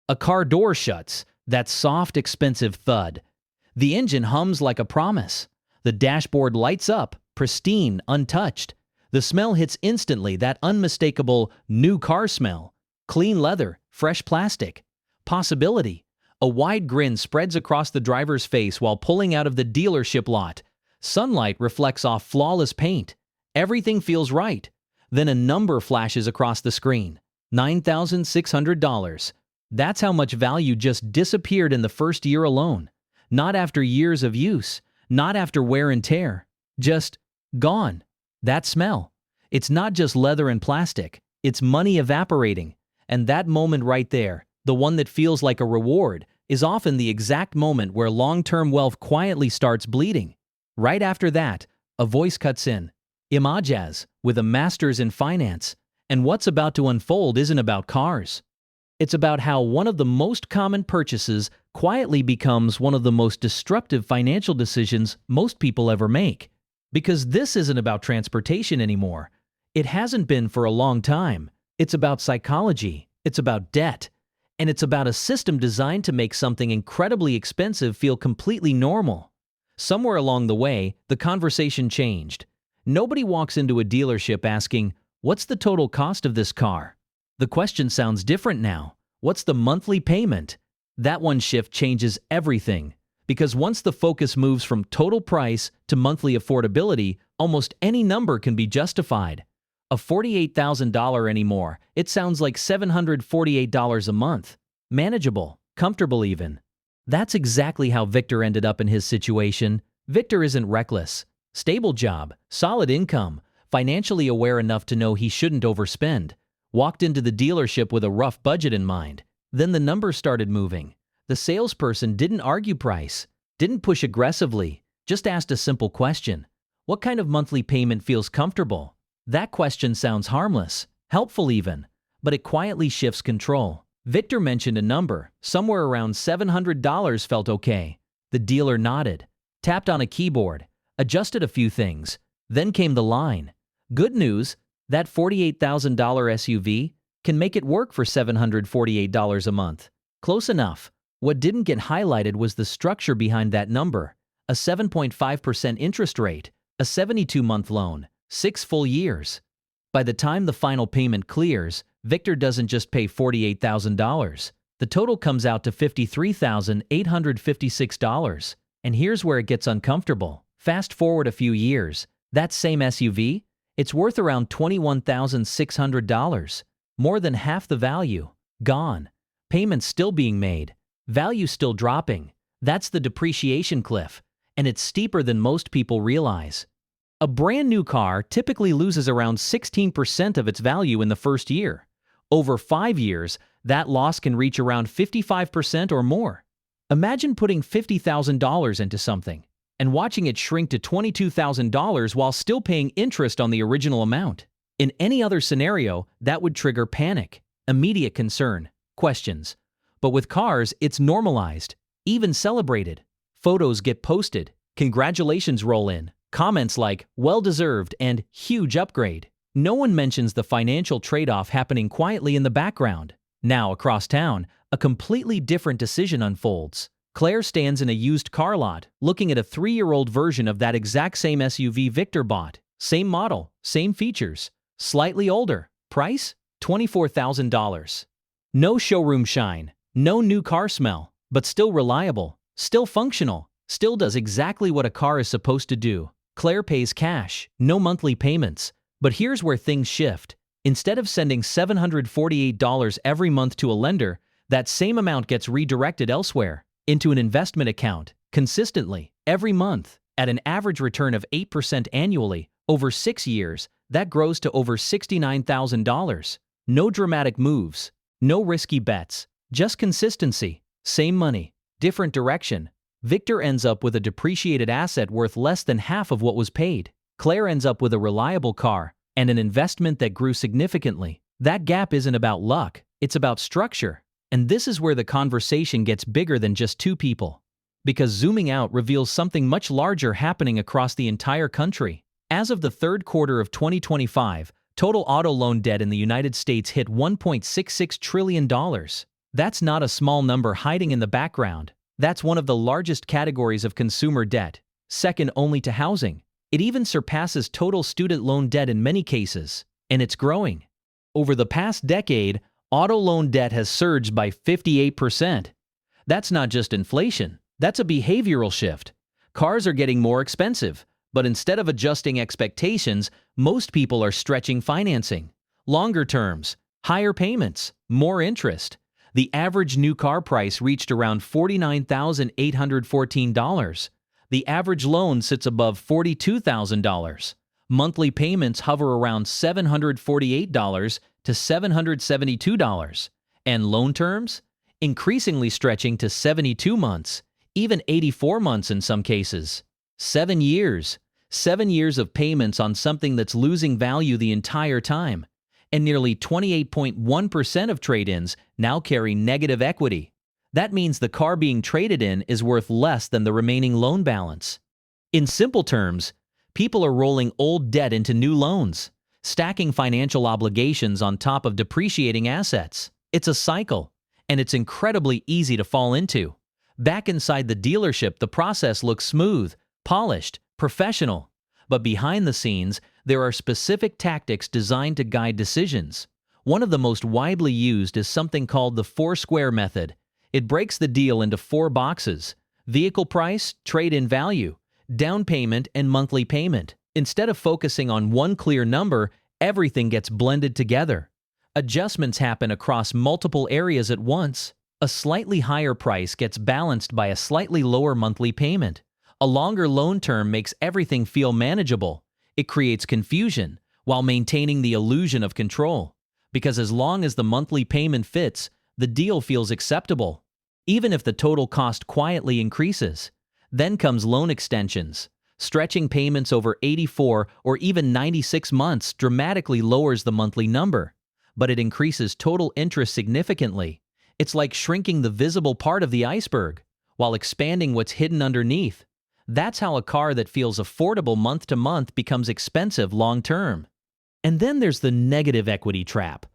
A car door shuts, that soft, expensive thud. The engine hums like a promise. The dashboard lights up, pristine, untouched. The smell hits instantly, that unmistakable new car smell. Clean leather, fresh plastic. Possibility. A wide grin spreads across the driver's face while pulling out of the dealership lot. Sunlight reflects off flawless paint. Everything feels right. Then a number flashes across the screen. $9,600. That's how much value just disappeared in the first year alone. Not after years of use, not after wear and tear. Just gone. That smell. It's not just leather and plastic. It's money evaporating. And that moment right there, the one that feels like a reward, is often the exact moment where long-term wealth quietly starts bleeding. Right after that, a voice cuts in. Imajaz, with a master's in finance. And what's about to unfold isn't about cars. It's about how one of the most common purchases quietly becomes one of the most destructive financial decisions most people ever make. Because this isn't about transportation anymore. It hasn't been for a long time. It's about psychology. It's about debt. And it's about a system designed to make something incredibly expensive feel completely normal. Somewhere along the way, the conversation changed. Nobody walks into a dealership asking, "What's the total cost of this car?" The question sounds different now. What's the monthly payment? That one shift changes everything. Because once the focus moves from total price to monthly affordability, almost any number can be justified. A $48,000 anymore, it sounds like $748 a month. Manageable, comfortable even. That's exactly how Victor ended up in his situation. Victor isn't reckless. Stable job, solid income, financially aware enough to know he shouldn't overspend. Walked into the dealership with a rough budget in mind. Then the numbers started moving. The salesperson didn't argue price, didn't push aggressively, just asked a simple question. What kind of monthly payment feels comfortable? That question sounds harmless, helpful even, but it quietly shifts control. Victor mentioned a number, somewhere around $700 felt okay. The dealer nodded, tapped on a keyboard, adjusted a few things. Then came the line. Good news, that $48,000 SUV can make it work for $748 a month. Close enough. What didn't get highlighted was the structure behind that number. A 7.5% interest rate, a 72-month loan, 6 full years. By the time the final payment clears, Victor doesn't just pay $48,000. The total comes out to $53,856. And here's where it gets uncomfortable. Fast forward a few years, that same SUV, it's worth around $21,600. More than half the value. Gone. Payments still being made. Value still dropping. That's the depreciation cliff, and it's steeper than most people realize. A brand new car typically loses around 16% of its value in the first year. Over 5 years, that loss can reach around 55% or more. Imagine putting $50,000 into something and watching it shrink to $22,000 while still paying interest on the original amount. In any other scenario, that would trigger panic, immediate concern, questions. But with cars, it's normalized, even celebrated. Photos get posted, congratulations roll in, comments like, well-deserved and huge upgrade. No one mentions the financial trade-off happening quietly in the background. Now, across town, a completely different decision unfolds. Claire stands in a used car lot, looking at a 3-year-old version of that exact same SUV Victor bought. Same model, same features. Slightly older. Price? $24,000. No showroom shine. No new car smell, but still reliable, still functional, still does exactly what a car is supposed to do. Claire pays cash, no monthly payments. But here's where things shift. Instead of sending $748 every month to a lender, that same amount gets redirected elsewhere, into an investment account, consistently, every month, at an average return of 8% annually. Over 6 years, that grows to over $69,000. No dramatic moves, no risky bets. Just consistency. Same money, different direction. Victor ends up with a depreciated asset worth less than half of what was paid. Claire ends up with a reliable car and an investment that grew significantly. That gap isn't about luck, it's about structure. And this is where the conversation gets bigger than just two people. Because zooming out reveals something much larger happening across the entire country. As of the third quarter of 2025, total auto loan debt in the United States hit $1.66 trillion. That's not a small number hiding in the background. That's one of the largest categories of consumer debt, second only to housing. It even surpasses total student loan debt in many cases, and it's growing. Over the past decade, auto loan debt has surged by 58%. That's not just inflation, that's a behavioral shift. Cars are getting more expensive, but instead of adjusting expectations, most people are stretching financing. Longer terms, higher payments, more interest. The average new car price reached around $49,814. The average loan sits above $42,000. Monthly payments hover around $748 to $772. And loan terms? Increasingly stretching to 72 months, even 84 months in some cases. 7 years. 7 years of payments on something that's losing value the entire time. And nearly 28.1% of trade-ins now carry negative equity. That means the car being traded in is worth less than the remaining loan balance. In simple terms, people are rolling old debt into new loans, stacking financial obligations on top of depreciating assets. It's a cycle, and it's incredibly easy to fall into. Back inside the dealership, the process looks smooth, polished, professional. But behind the scenes, there are specific tactics designed to guide decisions. One of the most widely used is something called the four-square method. It breaks the deal into 4 boxes: vehicle price, trade-in value, down payment, and monthly payment. Instead of focusing on one clear number, everything gets blended together. Adjustments happen across multiple areas at once. A slightly higher price gets balanced by a slightly lower monthly payment. A longer loan term makes everything feel manageable. It creates confusion while maintaining the illusion of control. Because as long as the monthly payment fits, the deal feels acceptable, even if the total cost quietly increases. Then comes loan extensions. Stretching payments over 84 or even 96 months dramatically lowers the monthly number, but it increases total interest significantly. It's like shrinking the visible part of the iceberg while expanding what's hidden underneath. That's how a car that feels affordable month to month becomes expensive long term. And then there's the negative equity trap.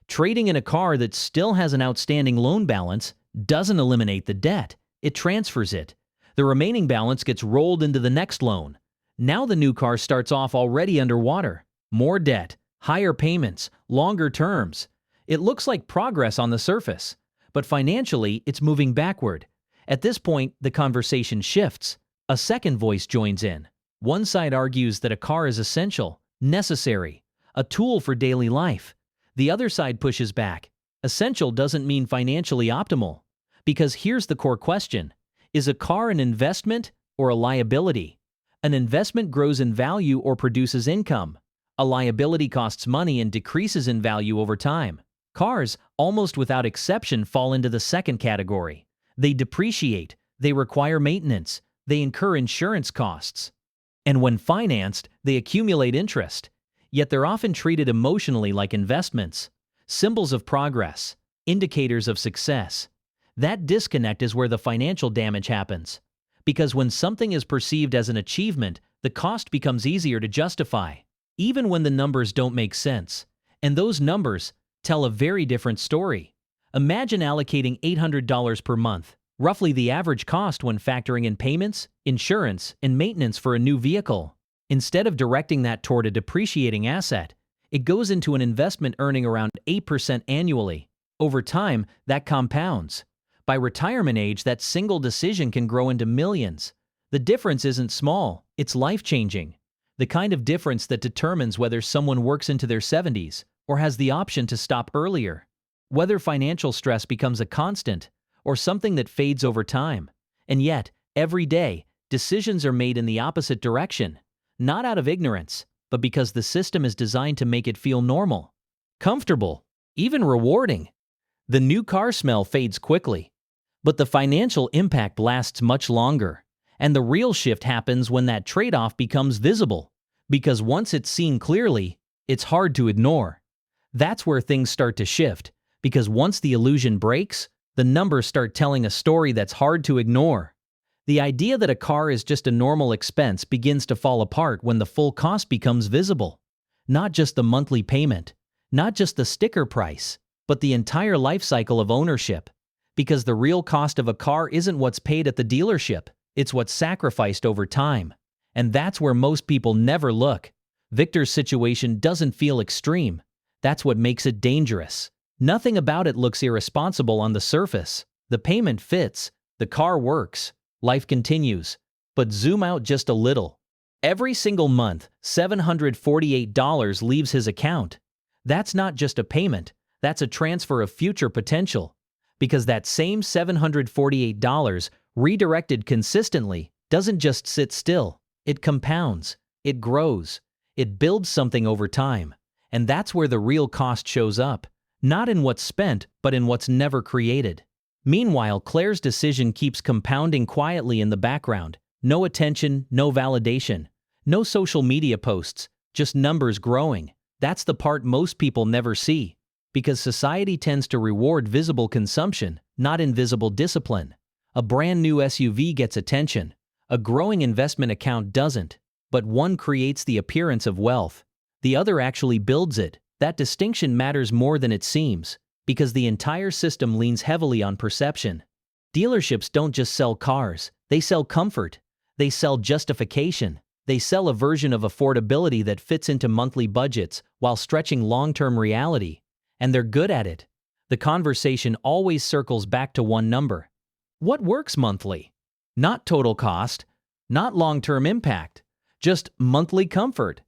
Trading in a car that still has an outstanding loan balance doesn't eliminate the debt, it transfers it. The remaining balance gets rolled into the next loan. Now the new car starts off already underwater. More debt, higher payments, longer terms. It looks like progress on the surface, but financially it's moving backward. At this point, the conversation shifts. A second voice joins in. One side argues that a car is essential, necessary, a tool for daily life. The other side pushes back. Essential doesn't mean financially optimal. Because here's the core question. Is a car an investment or a liability? An investment grows in value or produces income. A liability costs money and decreases in value over time. Cars, almost without exception, fall into the second category. They depreciate, they require maintenance, they incur insurance costs. And when financed, they accumulate interest. Yet they're often treated emotionally like investments, symbols of progress, indicators of success. That disconnect is where the financial damage happens. Because when something is perceived as an achievement, the cost becomes easier to justify, even when the numbers don't make sense. And those numbers tell a very different story. Imagine allocating $800 per month, roughly the average cost when factoring in payments, insurance, and maintenance for a new vehicle. Instead of directing that toward a depreciating asset, it goes into an investment earning around 8% annually. Over time, that compounds. By retirement age, that single decision can grow into millions. The difference isn't small, it's life-changing. The kind of difference that determines whether someone works into their 70s or has the option to stop earlier. Whether financial stress becomes a constant or something that fades over time. And yet, every day, decisions are made in the opposite direction. Not out of ignorance, but because the system is designed to make it feel normal, comfortable, even rewarding. The new car smell fades quickly, but the financial impact lasts much longer. And the real shift happens when that trade-off becomes visible, because once it's seen clearly, it's hard to ignore. That's where things start to shift, because once the illusion breaks, the numbers start telling a story that's hard to ignore. The idea that a car is just a normal expense begins to fall apart when the full cost becomes visible. Not just the monthly payment, not just the sticker price, but the entire life cycle of ownership. Because the real cost of a car isn't what's paid at the dealership, it's what's sacrificed over time. And that's where most people never look. Victor's situation doesn't feel extreme. That's what makes it dangerous. Nothing about it looks irresponsible on the surface. The payment fits, the car works, life continues. But zoom out just a little. Every single month, $748 leaves his account. That's not just a payment, that's a transfer of future potential. Because that same $748, redirected consistently, doesn't just sit still. It compounds, it grows, it builds something over time. And that's where the real cost shows up. Not in what's spent, but in what's never created. Meanwhile, Claire's decision keeps compounding quietly in the background. No attention, no validation, no social media posts, just numbers growing. That's the part most people never see. Because society tends to reward visible consumption, not invisible discipline. A brand new SUV gets attention. A growing investment account doesn't. But one creates the appearance of wealth. The other actually builds it. That distinction matters more than it seems, because the entire system leans heavily on perception. Dealerships don't just sell cars, they sell comfort. They sell justification. They sell a version of affordability that fits into monthly budgets while stretching long-term reality. And they're good at it. The conversation always circles back to one number. What works monthly? Not total cost, not long-term impact, just monthly comfort.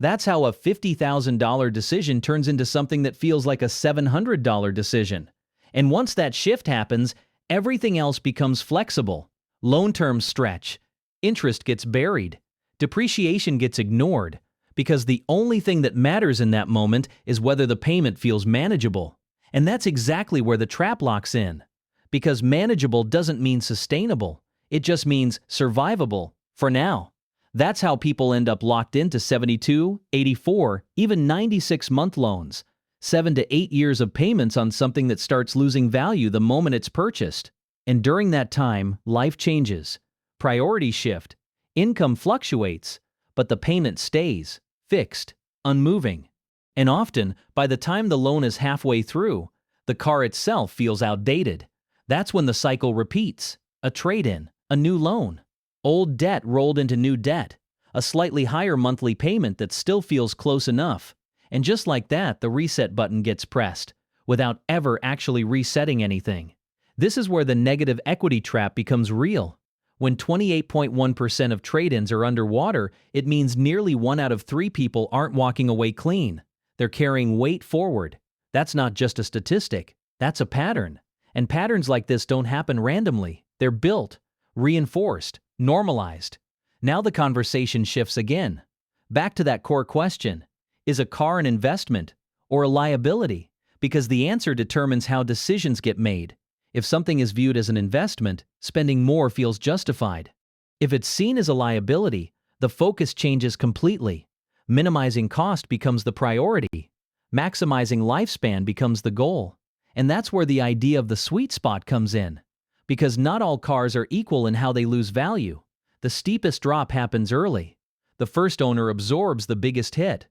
That's how a $50,000 decision turns into something that feels like a $700 decision. And once that shift happens, everything else becomes flexible. Loan terms stretch. Interest gets buried. Depreciation gets ignored. Because the only thing that matters in that moment is whether the payment feels manageable. And that's exactly where the trap locks in. Because manageable doesn't mean sustainable. It just means survivable, for now. That's how people end up locked into 72, 84, even 96-month loans. 7 to 8 years of payments on something that starts losing value the moment it's purchased. And during that time, life changes. Priorities shift. Income fluctuates. But the payment stays, fixed, unmoving. And often, by the time the loan is halfway through, the car itself feels outdated. That's when the cycle repeats. A trade-in, a new loan. Old debt rolled into new debt, a slightly higher monthly payment that still feels close enough. And just like that, the reset button gets pressed, without ever actually resetting anything. This is where the negative equity trap becomes real. When 28.1% of trade-ins are underwater, it means nearly 1 out of 3 people aren't walking away clean. They're carrying weight forward. That's not just a statistic, that's a pattern. And patterns like this don't happen randomly. They're built, reinforced, normalized. Now the conversation shifts again. Back to that core question. Is a car an investment or a liability? Because the answer determines how decisions get made. If something is viewed as an investment, spending more feels justified. If it's seen as a liability, the focus changes completely. Minimizing cost becomes the priority. Maximizing lifespan becomes the goal. And that's where the idea of the sweet spot comes in. Because not all cars are equal in how they lose value. The steepest drop happens early. The first owner absorbs the biggest hit.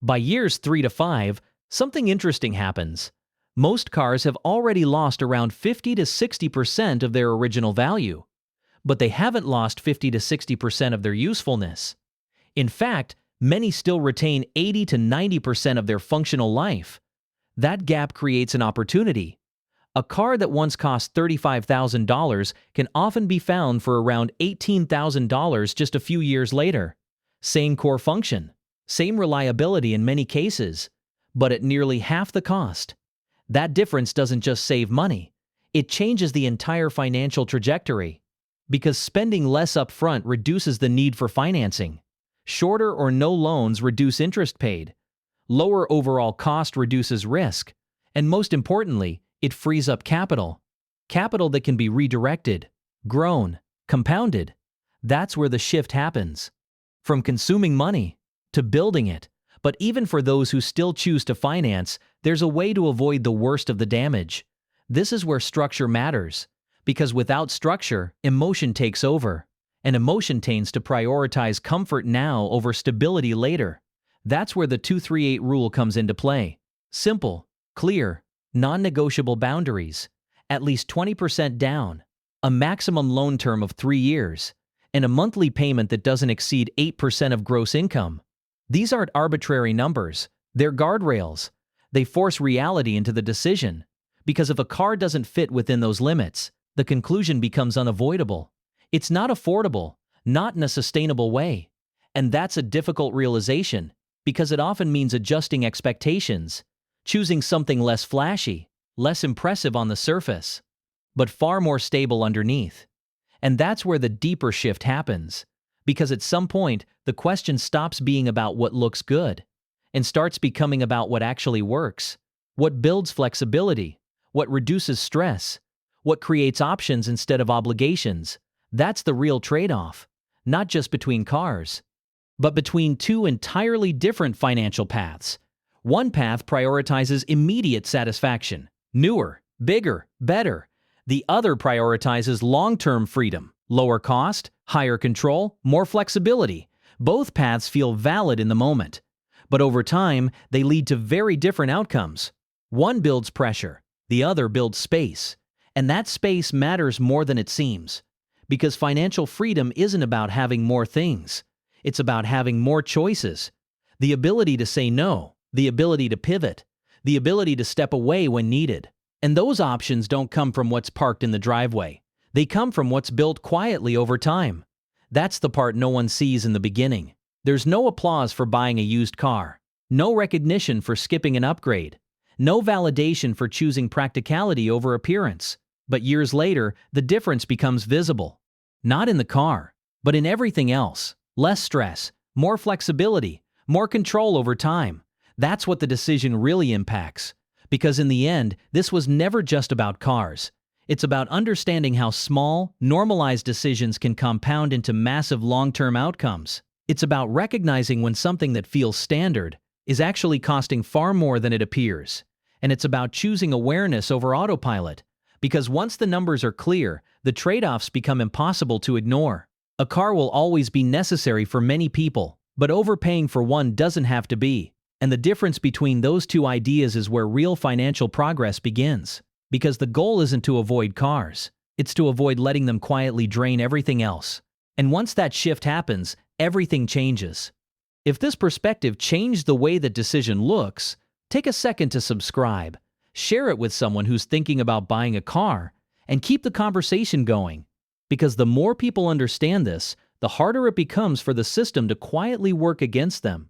By years 3 to 5, something interesting happens. Most cars have already lost around 50 to 60% of their original value. But they haven't lost 50 to 60% of their usefulness. In fact, many still retain 80 to 90% of their functional life. That gap creates an opportunity. A car that once cost $35,000 can often be found for around $18,000 just a few years later. Same core function, same reliability in many cases, but at nearly half the cost. That difference doesn't just save money, it changes the entire financial trajectory. Because spending less upfront reduces the need for financing. Shorter or no loans reduce interest paid. Lower overall cost reduces risk. And most importantly, it frees up capital. Capital that can be redirected, grown, compounded. That's where the shift happens. From consuming money to building it. But even for those who still choose to finance, there's a way to avoid the worst of the damage. This is where structure matters. Because without structure, emotion takes over. And emotion tends to prioritize comfort now over stability later. That's where the 238 rule comes into play. Simple, clear, non-negotiable boundaries. at least 20% down, a maximum loan term of 3 years, and a monthly payment that doesn't exceed 8% of gross income. These aren't arbitrary numbers, they're guardrails. They force reality into the decision, because if a car doesn't fit within those limits, the conclusion becomes unavoidable. It's not affordable, not in a sustainable way. And that's a difficult realization, because it often means adjusting expectations, choosing something less flashy, less impressive on the surface, but far more stable underneath. And that's where the deeper shift happens, because at some point, the question stops being about what looks good and starts becoming about what actually works, what builds flexibility, what reduces stress, what creates options instead of obligations. That's the real trade-off, not just between cars, but between two entirely different financial paths. One path prioritizes immediate satisfaction, newer, bigger, better. The other prioritizes long-term freedom, lower cost, higher control, more flexibility. Both paths feel valid in the moment, but over time, they lead to very different outcomes. One builds pressure, the other builds space. And that space matters more than it seems, because financial freedom isn't about having more things. It's about having more choices. The ability to say no, the ability to pivot, the ability to step away when needed. And those options don't come from what's parked in the driveway. They come from what's built quietly over time. That's the part no one sees in the beginning. There's no applause for buying a used car, no recognition for skipping an upgrade, no validation for choosing practicality over appearance. But years later, the difference becomes visible. Not in the car, but in everything else. Less stress, more flexibility, more control over time. That's what the decision really impacts. Because in the end, this was never just about cars. It's about understanding how small, normalized decisions can compound into massive long-term outcomes. It's about recognizing when something that feels standard is actually costing far more than it appears. And it's about choosing awareness over autopilot. Because once the numbers are clear, the trade-offs become impossible to ignore. A car will always be necessary for many people, but overpaying for one doesn't have to be. And the difference between those two ideas is where real financial progress begins. Because the goal isn't to avoid cars, it's to avoid letting them quietly drain everything else. And once that shift happens, everything changes. If this perspective changed the way that decision looks, take a second to subscribe, share it with someone who's thinking about buying a car, and keep the conversation going. Because the more people understand this, the harder it becomes for the system to quietly work against them.